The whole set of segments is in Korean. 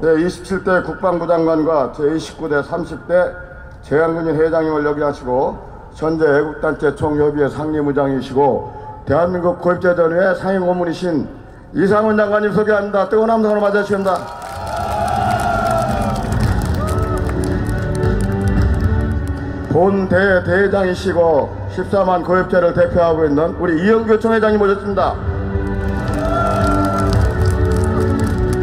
제27대 국방부 장관과 제29대 30대 제한군인 회장님을 역임하시고 현재 애국단체 총협의회 상임의장이시고 대한민국 고입제전의 상임고문이신 이상훈 장관님 소개합니다. 뜨거운 함성으로 맞아주십니다. 본 대장이시고 14만 고입제를 대표하고 있는 우리 이영규 총회장님 모셨습니다.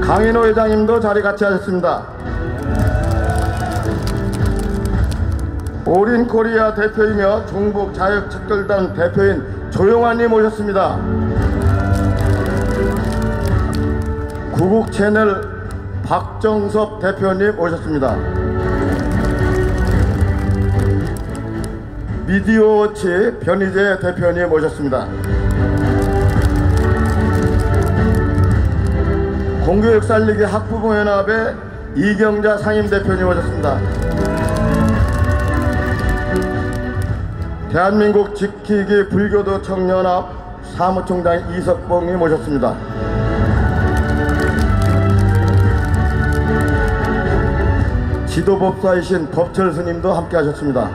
강인호 회장님도 자리 같이 하셨습니다. 올인코리아 대표이며 종북 자유특별단 대표인 조용환님 모셨습니다. 구국채널 박정섭 대표님 오셨습니다. 미디어워치 변희재 대표님 오셨습니다. 공교육 살리기 학부모연합의 이경자 상임대표님 오셨습니다. 대한민국 지키기 불교도 청년합 사무총장 이석봉님 오셨습니다. 지도법사이신 법철 스님도 함께 하셨습니다.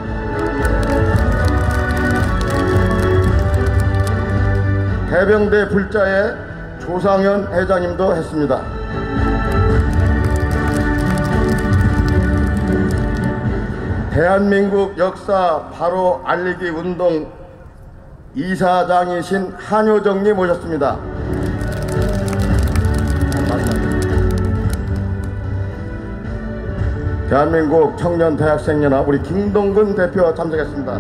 해병대 불자의 조상현 회장님도 했습니다. 대한민국 역사 바로 알리기 운동 이사장이신 한효정님 오셨습니다. 대한민국 청년대학생연합 우리 김동근 대표 참석했습니다.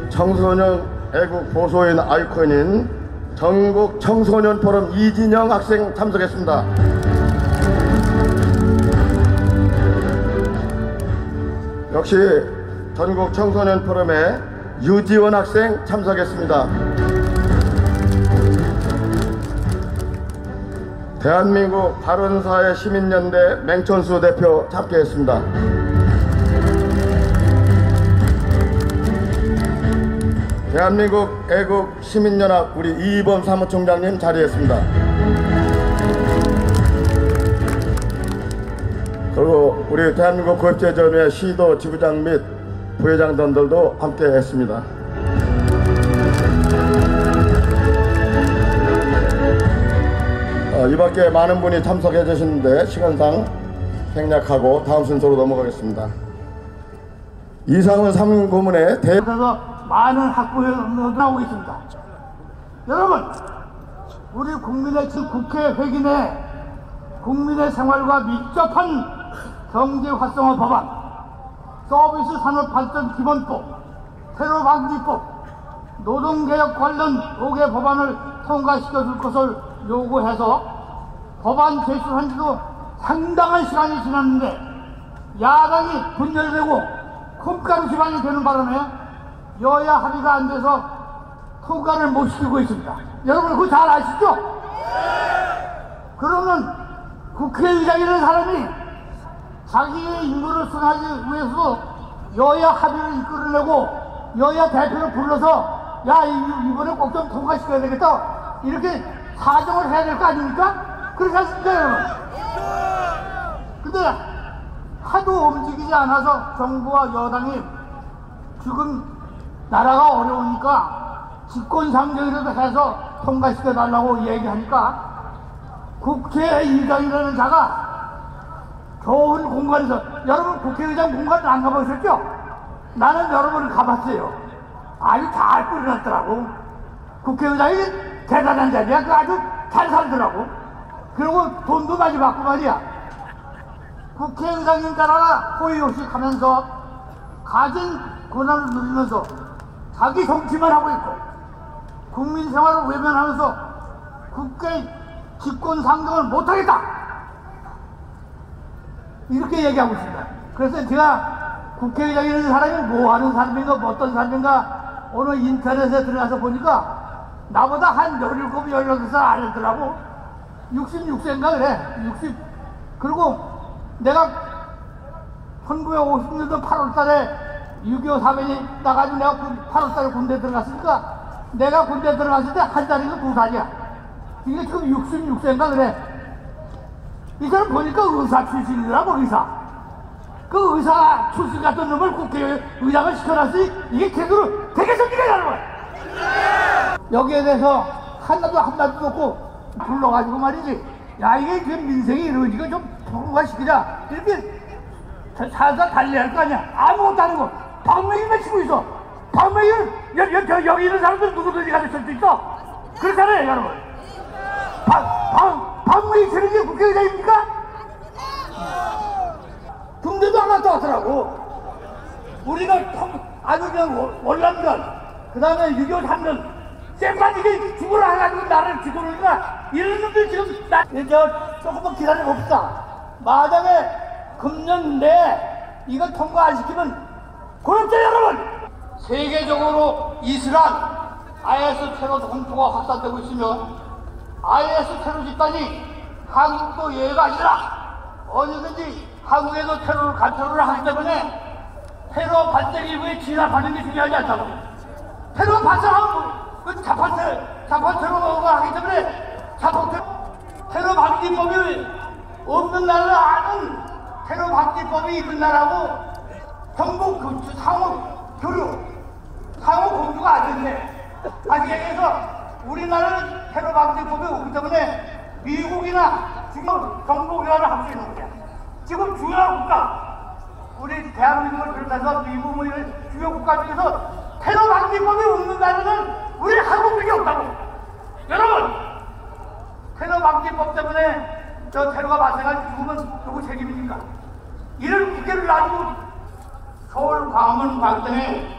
청소년 애국 보소인 아이콘인 전국 청소년 포럼 이진영 학생 참석했습니다. 역시 전국 청소년 포럼에 유지원 학생 참석했습니다. 대한민국 바른사회 시민연대 맹천수 대표 참여했습니다. 대한민국 애국 시민연합 우리 이희범 사무총장님 자리했습니다. 그리고 우리 대한민국 고입제전의 시도 지부장 및 부회장단들도 함께 했습니다. 이 밖에 많은 분이 참석해 주시는데 시간상 생략하고 다음 순서로 넘어가겠습니다. 이상훈 상임고문의 많은 학부형도 나오고 있습니다. 여러분, 우리 국민의 국회 회기내 국민의 생활과 밀접한 경제 활성화 법안, 서비스 산업 발전 기본법, 테러 방지법, 노동개혁 관련 5개 법안을 통과시켜 줄 것을 요구해서 법안 제출한 지도 상당한 시간이 지났는데 야당이 분열되고 콩가루 지방이 되는 바람에 여야 합의가 안 돼서 통과를 못 시키고 있습니다. 여러분 그거 잘 아시죠? 그러면 국회의장이라는 사람이 자기의 임무를 수행하기 위해서 여야 합의를 이끌어내고 여야 대표를 불러서 야 이번에 꼭 좀 통과시켜야 되겠다 이렇게 사정을 해야 될 거 아닙니까? 그렇지 않습니까 여러분? 근데 하도 움직이지 않아서 정부와 여당이 지금 나라가 어려우니까 집권상정이라도 해서 통과시켜 달라고 얘기하니까 국회의장이라는 자가 좋은 공간에서 여러분 국회의장 공간을 안 가보셨죠? 나는 여러 번 가봤어요. 아주 잘 꾸려놨더라고. 국회의장이 대단한 자리야. 그 아주 잘 살더라고. 그리고 돈도 많이 받고 말이야. 국회의장인 따라 호의 없이 가면서 가진 권한을 누리면서 자기 정치만 하고 있고 국민 생활을 외면하면서 국회 집권 상정을 못하겠다 이렇게 얘기하고 있습니다. 그래서 제가 국회의장이라는 사람이 뭐 하는 사람인가 뭐 어떤 사람인가 오늘 인터넷에 들어가서 보니까 나보다 한 17, 18살 아니더라고. 66세인가 그래. 60. 그리고 내가 1950년도 8월 달에 6.25 사변이 나가지고 내가 8월 달에 군대 들어갔으니까 내가 군대 들어갔을 때 한 살인가 2살이야. 이게 지금 66세인가 그래. 이 사람 보니까 의사 출신이더라고, 의사. 그 의사 출신 같은 놈을 국회에 의장을 시켜놨으니 이게 제대로 되겠습니까, 여러분? 여기에 대해서 한마디도 없고 불러가지고 말이지. 야, 이게 지금 민생이 이루어지고 좀 통과시키자. 이렇게 살살 달려야 할 거 아니야. 아무것도 아니고 방맹이 맺히고 있어. 방맹이는 여기 있는 사람들 누구든지 가르칠 수 있어. 그렇잖아요, 여러분. 방맹이 치는 게 국회의장입니까? 군대도 안 갔다 왔더라고. 우리가 아주 그냥 월남전, 그 다음에 6.25 3년 쌩빠지게 죽으라 해가지고 나를 죽으니까 이런 놈들 지금 조금만 기다려 봅시다. 만약에 금년 내 이걸 통과 안 시키면 고맙죠, 여러분. 세계적으로 이슬람 IS 테러 공포가 확산되고 있으며 IS 테러 집단이 한국도 예외가 아니라 어디든지 한국에도 테러를 하기 때문에 테러 발생 이후에 진압하는 게 중요하지 않다고. 테러 발생하면 그 자판 테러가 하기 때문에 테러 방지법이 없는 나라를 아는 테러 방지법이 있는 나라고 정부 상호 교류, 상호 공유가 안 됐네. 아직 얘기해서 우리나라는 테러 방지법이 없기 때문에 미국이나 지금 정부 교환을 할 수 있는 거야. 지금 주요 국가, 우리 대한민국을 비롯해서 미국 주요 국가 중에서 테러 방지법이 없는 나라는 우리 한국밖에 없다고. 여러분, 테러 방지법 때문에 저 테러가 발생한 죽으면 누구 책임입니까? 이런 국회를 놔두고 서울 광화문 광장에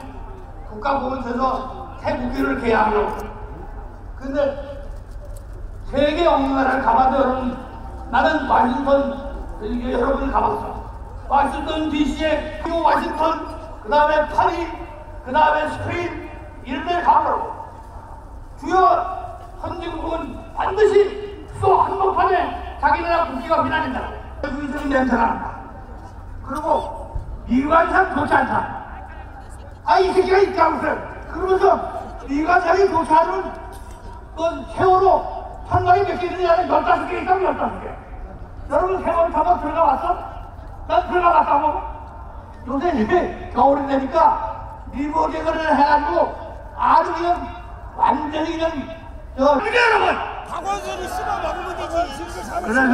국가보훈처에서 태국기를 개항하려고. 근데 세계 어느 나라를 가봐도 여러분, 나는 와싱턴, 여러분이 가봤어. 와싱턴 DC에 워싱턴, 그 다음에 파리, 그 다음에 스페인, 이런 데 가보라고. 주요 선진국은 반드시 또 한복판에 자기네가 국기가 비난된다. 유izm 냄새가 난다. 그리고 미관상 좋지 않다. 아, 이 새끼가 있다고 그래. 그러면서 미관상이 좋지 않은 그 세월호 천막이 몇 개 있느냐는 15개 있다고. 15개. 여러분 세월호 천막 들어가 봤어? 난 들어가 봤다고. 요새 이제 겨울이 되니까 리모델링을 해가지고 아주 그냥 완전히 그냥 여러분 박원순이 씹어 먹으면 되지. 그래서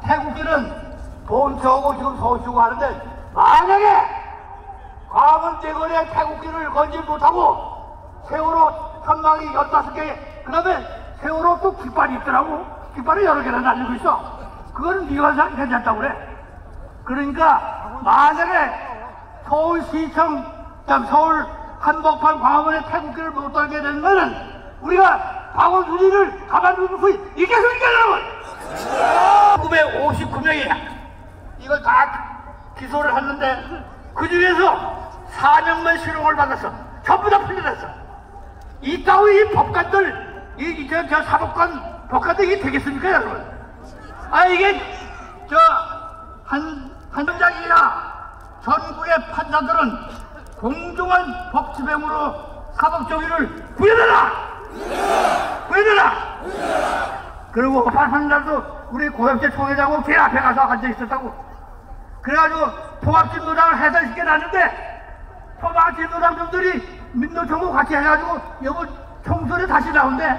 태국인은 본처하고 지금 서울시고 하는데 만약에 광화문대거리에 태국인을 건지 못하고 세월호 천막이 15개, 그 다음에 세월호 또 깃발이 있더라고. 깃발이 여러 개나 날리고 있어. 그거는 미관상 괜찮다고 그래. 그러니까 만약에 서울시청, 서울 한복판 광화문에 태국기를 못 달게 되면은 우리가 박원순이를 가만두는 수 있겠습니까, 여러분? 959명이야. 이걸 다 기소를 했는데 그 중에서 4명만 실형을 받았어. 전부 다 풀려났어. 이따위 이 법관들, 저 사법관 법관들이 되겠습니까, 여러분? 아, 이게 한 장이나 전국의 판사들은 공정한 법치병으로 사법정의를 구해내라! 구해내라! 그리고 판사들도 우리 고엽제 총회장하고 걔 앞에 가서 앉아있었다고. 그래가지고 통합진보당을 해산시켜놨는데 통합진보당 놈들이 민노총과 같이 해가지고 여기 총선에 다시 나온대.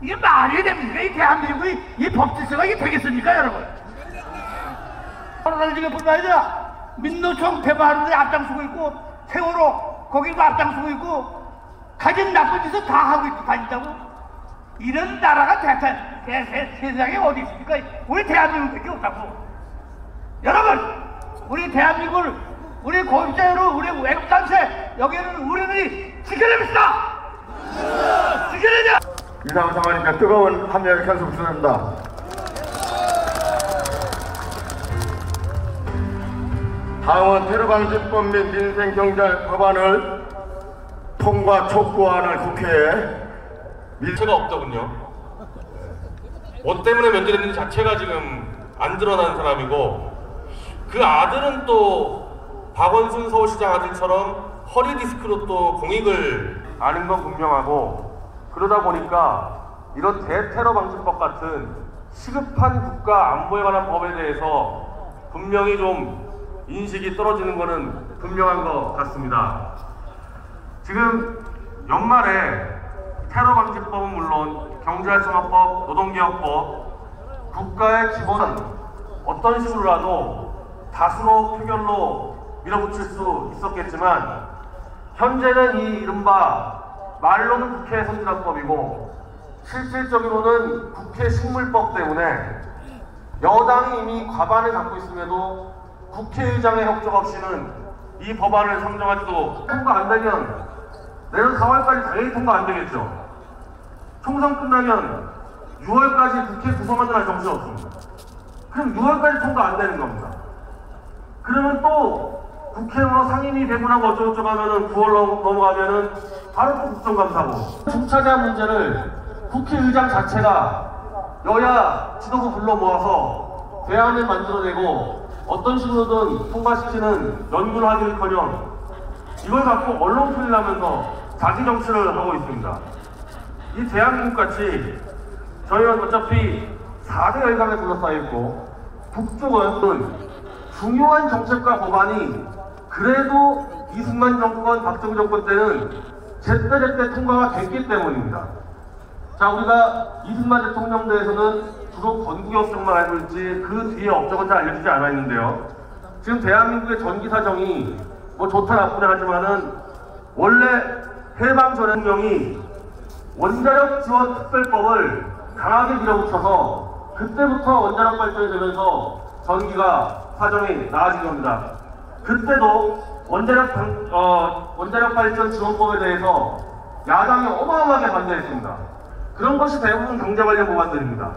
이게 말이 됩니까? 이 대한민국이 이 법질서가 이게 되겠습니까, 여러분? 지금 볼 말이야. 민노총 배반하는데 앞장서고 있고, 세월호 거기도 앞장서고 있고, 가진 나쁜 짓을 다 하고 다닌다고? 이런 나라가 세상에 어디 있습니까? 우리 대한민국밖에 없다고. 여러분, 우리 대한민국을, 우리 고입자로 우리 외국단체, 여기는 우리들이 지켜냅시다! 지켜내자! 이상 상황이니까 뜨거운 함력의 견수 부탁드립니다. 다음은 테러방지법 및 민생경제 법안을 통과 촉구하는 국회에 밀체가 없더군요. 뭐 때문에 면제됐는지 자체가 지금 안 드러난 사람이고, 그 아들은 또 박원순 서울시장 아들처럼 허리 디스크로 또 공익을 아는 건 분명하고, 그러다 보니까 이런 대테러 방지법 같은 시급한 국가 안보에 관한 법에 대해서 분명히 좀 인식이 떨어지는 것은 분명한 것 같습니다. 지금 연말에 테러 방지법은 물론 경제활성화법, 노동개혁법, 국가의 기본은 어떤 식으로라도 다수로 표결로 밀어붙일 수 있었겠지만 현재는 이 이른바 말로는 국회 선진화법이고 실질적으로는 국회 식물법 때문에 여당이 이미 과반을 갖고 있음에도 국회의장의 협조 없이는 이 법안을 상정하지도 통과 안 되면 내년 4월까지 당연히 통과 안 되겠죠. 총선 끝나면 6월까지 국회 구성하느라 정신 없습니다. 그럼 6월까지 통과 안 되는 겁니다. 그러면 또 국회 상임위 배분하고 어쩌고저쩌고 하면은 9월 넘어가면은 바로 또 국정감사고 중차대한 문제를 국회의장 자체가 여야 지도부 불러 모아서 대안을 만들어내고 어떤 식으로든 통과시키는 연구를 하기는커녕 이걸 갖고 언론 풀리려면서 자기 정치를 하고 있습니다. 이 대한민국같이 저희는 어차피 4대 열강에 둘러싸여 있고 북쪽은 중요한 정책과 법안이 그래도 이승만 정권, 박정희 정권 때는 제때제때 통과가 됐기 때문입니다. 자, 우리가 이승만 대통령 대해서는 주로 건국협정만 알고 있지 그 뒤에 업적은 잘 알려지지 않아 있는데요. 지금 대한민국의 전기 사정이 뭐 좋다 나쁘다 하지만은 원래 해방 전 대통령이 원자력 지원 특별법을 강하게 밀어붙여서 그때부터 원자력 발전이 되면서 전기가 사정이 나아진 겁니다. 그때도 원자력 발전 지원법에 대해서 야당이 어마어마하게 반대했습니다. 그런 것이 대부분 경제 관련 법안들입니다.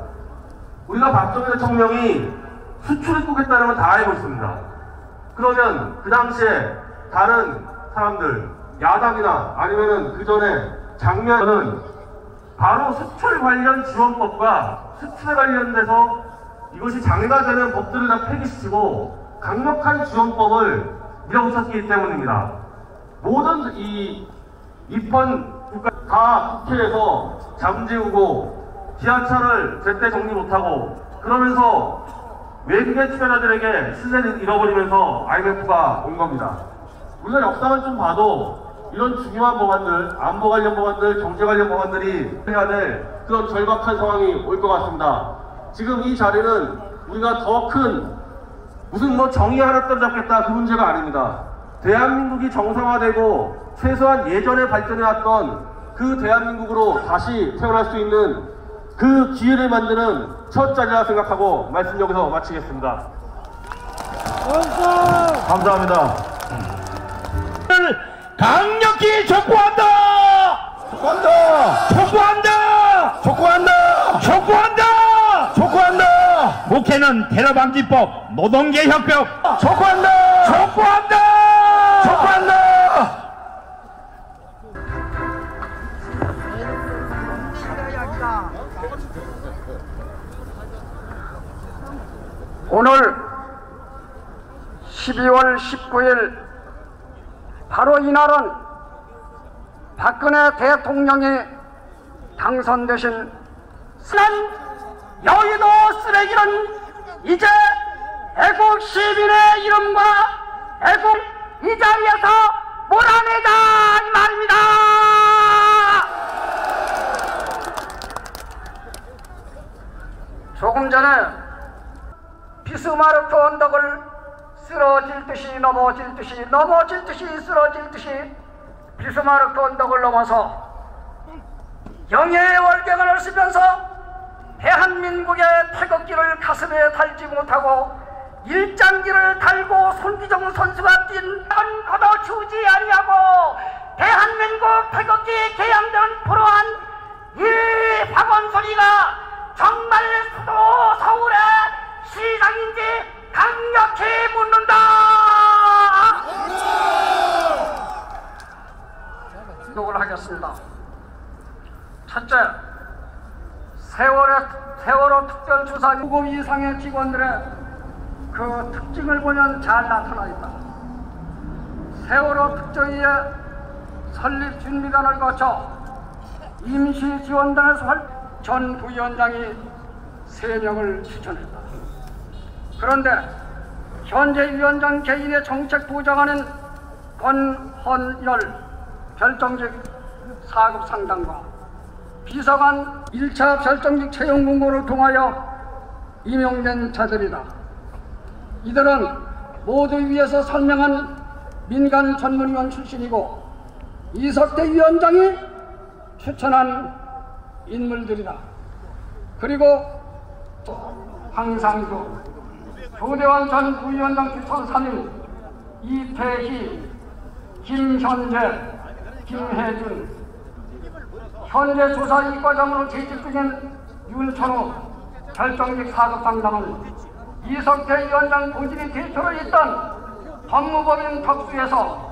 우리가 박정희 대통령이 수출을 꾸겠다는 건 다 알고 있습니다. 그러면 그 당시에 다른 사람들, 야당이나 아니면은 그 전에 장면은 바로 수출 관련 지원법과 수출에 관련돼서 이것이 장애가 되는 법들을 다 폐기시키고 강력한 지원법을 밀어붙였기 때문입니다. 모든 이 입헌 국가 다 국회에서 잠재우고 지하철을 제때 정리 못하고 그러면서 외국의 투자자들에게 신뢰를 잃어버리면서 IMF가 온 겁니다. 우리가 역사만 좀 봐도 이런 중요한 법안들, 안보 관련 법안들, 경제 관련 법안들이 해야 될 그런 절박한 상황이 올 것 같습니다. 지금 이 자리는 우리가 더 큰 무슨 뭐 정의 하나 떨어졌겠다 그 문제가 아닙니다. 대한민국이 정상화되고 최소한 예전에 발전해왔던 그 대한민국으로 다시 태어날 수 있는 그 기회를 만드는 첫 자리라 생각하고 말씀 여기서 마치겠습니다. 감사합니다. 강력히 촉구한다! 촉구한다! 촉구한다! 촉구한다! 촉구한다! 촉구한다! 국회는 테러 방지법, 노동개혁법 촉구한다! 촉구한다! 촉구한다! 오늘 12월 19일 바로 이날은 박근혜 대통령이 당선되신 여의도 쓰레기는 이제 애국 시민의 이름과 애국 이 자리에서 몰아내자 이 말입니다. 조금 전에 비스마르크 언덕을 쓰러질 듯이 넘어질 듯이 넘어질 듯이 쓰러질 듯이 비스마르크 언덕을 넘어서 영예의 월경을 쓰면서 대한민국의 태극기를 가슴에 달지 못하고 일장기를 달고 손기정 선수가 뛴 걷어주지 아니하고 대한민국 태극기 개양되는 불어한 이 박원순이가 정말 수도 서울의 시장인지 강력히 묻는다. 기록을 하겠습니다. 첫째, 세월호 특별조사 6급 이상의 직원들의 그 특징을 보면 잘 나타나 있다. 세월호 특조위의 설립 준비단을 거쳐 임시지원단에서 전 부위원장이 3명을 추천했다. 그런데 현재 위원장 개인의 정책 부장하는 권헌열 별정직 4급 상당과 비서관 1차 별정직 채용 공고를 통하여 임용된 자들이다. 이들은 모두 위에서 설명한 민간 전문위원 출신이고 이석태 위원장이 추천한 인물들이다. 그리고 황상규, 조대환 전 부위원장 추천 3인, 이태희, 김현재, 김혜준, 현재 조사 이과장으로 재직 중인 윤천우 별정직 4급 상담은 이석태 위원장 본진이 대표로 있던 법무법인 덕수에서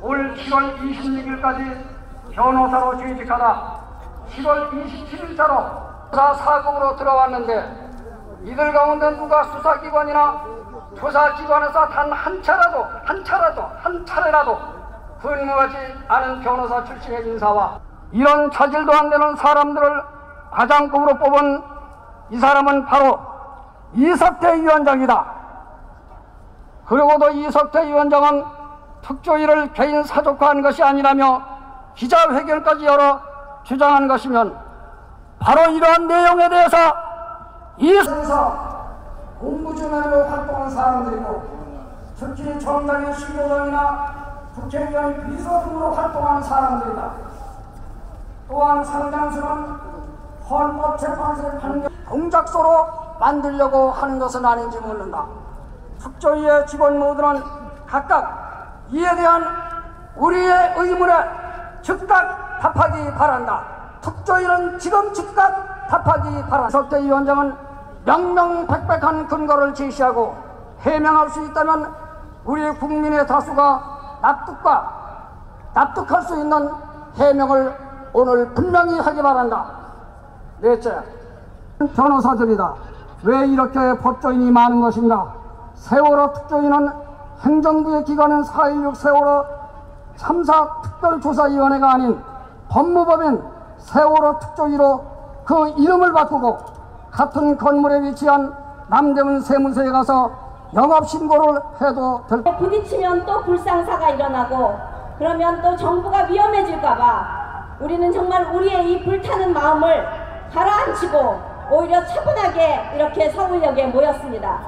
올 7월 26일까지 변호사로 재직하다 7월 27일자로 조사 4급으로 들어왔는데 이들 가운데 누가 수사기관이나 조사기관에서 단 한 차례라도 근무하지 않은 변호사 출신의 인사와 이런 자질도 안 되는 사람들을 과장급으로 뽑은 이 사람은 바로 이석태 위원장이다. 그리고도 이석태 위원장은 특조위를 개인 사족화한 것이 아니라며 기자회견까지 열어 주장한 것이면 바로 이러한 내용에 대해서 이석태에서 공부중으로 활동한 사람들이고 특히 정당의 신도당이나 국회의원 비서 등으로 활동하는 사람들이다. 또한 상당수는 헌법재판소의 판결 공작소로 만들려고 하는 것은 아닌지 모른다. 특조위의 직원 모두는 각각 이에 대한 우리의 의문에 즉각 답하기 바란다. 특조위는 지금 즉각 답하기 바란다. 이석태 위원장은 명명백백한 근거를 제시하고 해명할 수 있다면 우리 국민의 다수가 납득할 수 있는 해명을 오늘 분명히 하기 바란다. 넷째, 변호사들이다. 왜 이렇게 법조인이 많은 것인가? 세월호 특조위는 행정부의 기관인 4.16 세월호 참사 특별조사위원회가 아닌 법무법인 세월호 특조위로 그 이름을 바꾸고 같은 건물에 위치한 남대문 세무서에 가서 영업신고를 해도 될 것입니다. 부딪히면 또 불상사가 일어나고 그러면 또 정부가 위험해질까봐 우리는 정말 우리의 이 불타는 마음을 가라앉히고 오히려 차분하게 이렇게 서울역에 모였습니다.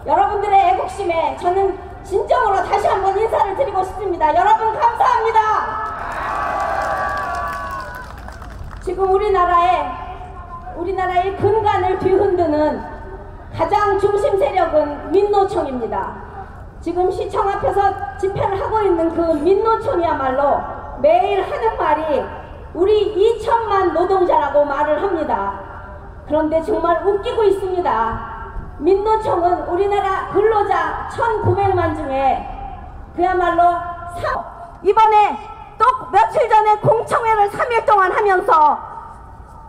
여러분들의 애국심에 저는 진정으로 다시 한번 인사를 드리고 싶습니다. 여러분 감사합니다. 지금 우리나라의 근간을 뒤흔드는 가장 중심 세력은 민노총입니다. 지금 시청 앞에서 집회를 하고 있는 그 민노총이야말로 매일 하는 말이 우리 2천만 노동자라고 말을 합니다. 그런데 정말 웃기고 있습니다. 민노총은 우리나라 근로자 1,900만 중에 그야말로 이번에 또 며칠 전에 공청회를 3일 동안 하면서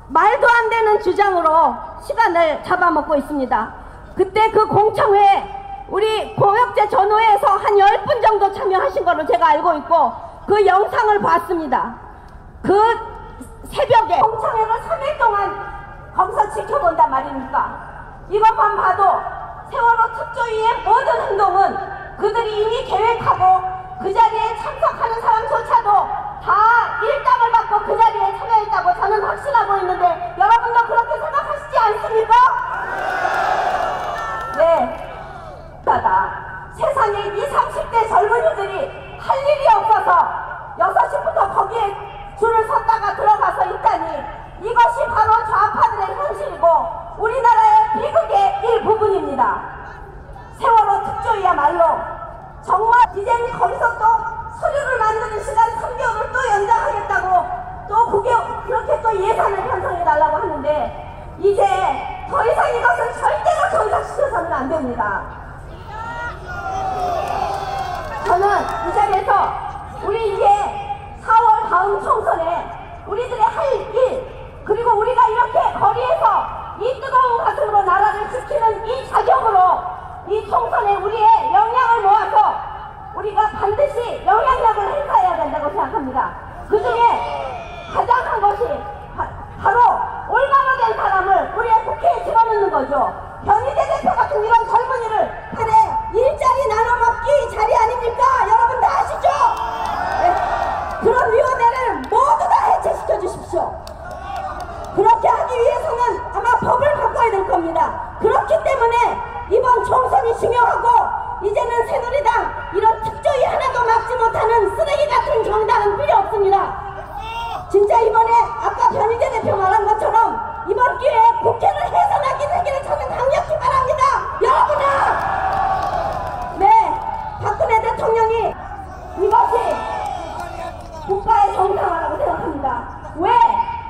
말도 안 되는 주장으로 시간을 잡아먹고 있습니다. 그때 그 공청회에 우리 공혁재 전후회에서 한 10분 정도 참여하신 걸로 제가 알고 있고 그 영상을 봤습니다. 그 새벽에 공청회를 3일 동안 거기서 지켜본단 말입니까? 이것만 봐도 세월호 특조위의 모든 행동은 그들이 이미 계획하고 그 자리에 참석하는 사람조차도 다 일당을 받고 그 자리에 참여했다고 저는 확신하고 있는데 여러분도 그렇게 생각하시지 않습니까? 네. 세상에 20, 30대 젊은이들이 할 일이 없어서 6시부터 거기에 줄을 섰다가 들어가서 있다니 이것이 바로 좌파들의 현실이고 우리나라의 비극의 일부분입니다. 세월호 특조위야말로 정말 이제는 거기서 또 서류를 만드는 시간 3개월을 또 연장하겠다고 또 그게 그렇게 또 예산을 편성해달라고 하는데 이제 더 이상 이것은 절대로 정상시켜서는 안 됩니다. 저는 이 자리에서 우리 이제 4월 다음 총선에 우리들의 할 일 그리고 우리가 이렇게 거리에서 이 뜨거운 가슴으로 나라를 지키는 이 자격으로 이 총선에 우리의 역량을 모아서 우리가 반드시 영향력을 행사해야 된다고 생각합니다. 그 중에 가장 한 것이 거죠. 변희재 대표 같은 이런 젊은이를 그래 일자리 나눠먹기 자리 아닙니까? 여러분 다 아시죠? 네. 그런 위원회를 모두 다 해체시켜 주십시오. 그렇게 하기 위해서는 아마 법을 바꿔야 될 겁니다. 그렇기 때문에 이번 총선이 중요하고 이제는 새누리당 이런 특조위 하나도 막지 못하는 쓰레기 같은 정당은 필요 없습니다. 진짜 이번에 아까 변희재 대표 말한 것처럼 이번 기회에 국회를 해산하기 되기를 저는 강력히 바랍니다. 여러분아! 네, 박근혜 대통령이 이것이 국가의 정상화라고 생각합니다. 왜?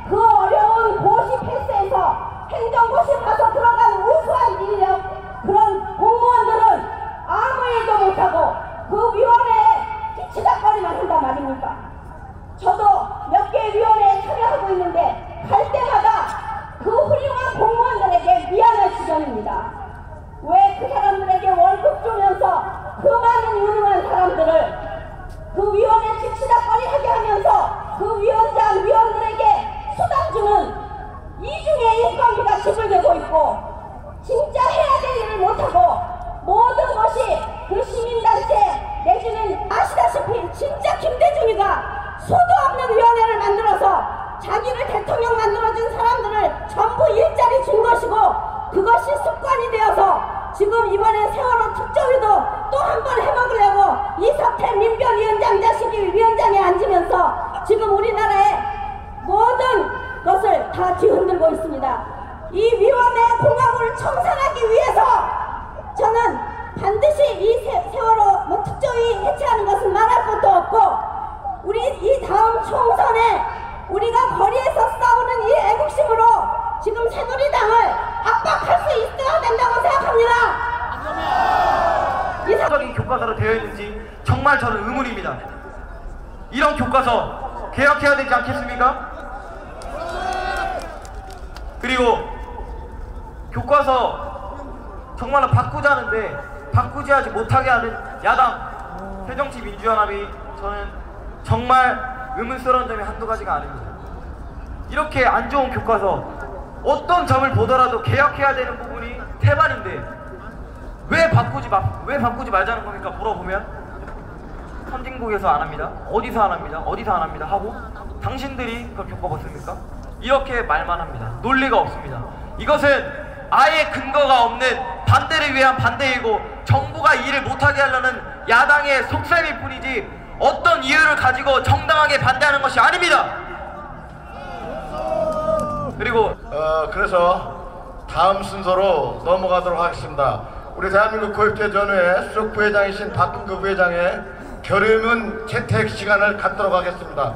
그 어려운 고시 필세에서 행정고시 가서 들어간 우수한 인력 그런 공무원들은 아무 일도 못하고 그 위원회에 뒤치다거리만 한단 말입니까? 저도 몇 개의 위원회에 참여하고 있는데 갈 때마다 그 훌륭한 공무원들에게 미안할 지경입니다. 왜 그 사람들에게 월급 주면서 그 많은 유능한 사람들을 그 위원회 뒤치다거리 하게 하면서 그 위원장, 위원들에게 수당 주는 이중의 인건비가 지불되고 있고 진짜 해야 될 일을 못하고 모든 것이 그 시민단체 내지는 아시다시피 진짜 김대중이가 수도 없는 위원회를 만들어서 자기를 대통령 만들어준 사람들을 전부 일자리 준 것이고 그것이 습관이 되어서 지금 이번에 세월호 특조위도 또 한 번 해먹으려고 이석태 민변위원장 자식이 위원장에 앉으면서 지금 우리나라의 모든 것을 다 뒤흔들고 있습니다. 이 위원회 공화국을 청산하기 위해서 저는 반드시 이 세월호 특조위 해체하는 것은 말할 것도 없고 우리 이 다음 총선에 우리가 거리에서 싸우는 이 애국심으로 지금 새누리당을 압박할 수 있어야 된다고 생각합니다. 적인 교과서로 되어 있는지 정말 저는 의문입니다. 이런 교과서 개혁해야 되지 않겠습니까? 그리고 교과서 정말로 바꾸자는데 바꾸지 하지 못하게 하는 야당 새정치민주연합이 저는 정말 의문스러운 점이 한두 가지가 아닙니다. 이렇게 안 좋은 교과서 어떤 점을 보더라도 개혁해야 되는 부분이 태반인데 왜 바꾸지 말자는 겁니까? 물어보면 선진국에서 안 합니다. 어디서 안 합니다. 어디서 안 합니다 하고 당신들이 그걸 겪어봤습니까? 이렇게 말만 합니다. 논리가 없습니다. 이것은 아예 근거가 없는 반대를 위한 반대이고 정부가 일을 못하게 하려는 야당의 속셈일 뿐이지 어떤 이유를 가지고 정당하게 반대하는 것이 아닙니다. 그리고 그래서 다음 순서로 넘어가도록 하겠습니다. 우리 대한민국 교육제전회 수석 부회장이신 박근급 부회장의 결의문 채택 시간을 갖도록 하겠습니다.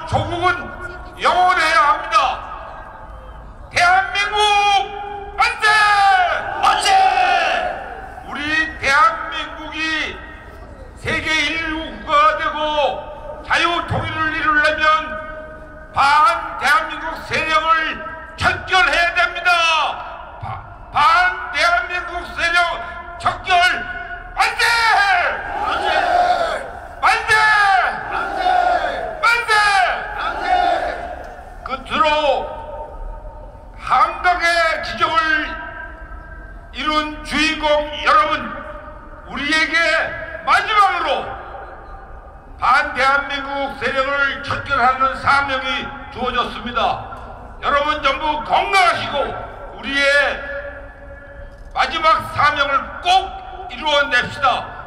조국은 영원해야 합니다. 대한민국 만세! 만세! 우리 대한민국이 세계 1위 국가가 되고 자유 통일을 이루려면 반대한민국 세력을 척결해야 됩니다. 반대한민국 세력 척결 만세! 만세! 만세! 만세! 만세! 끝으로 한강의 기적을 이룬 주인공 여러분, 우리에게 마지막으로 반대한민국 세력을 척결하는 사명이 주어졌습니다. 여러분 전부 건강하시고 우리의 마지막 사명을 꼭 이루어냅시다.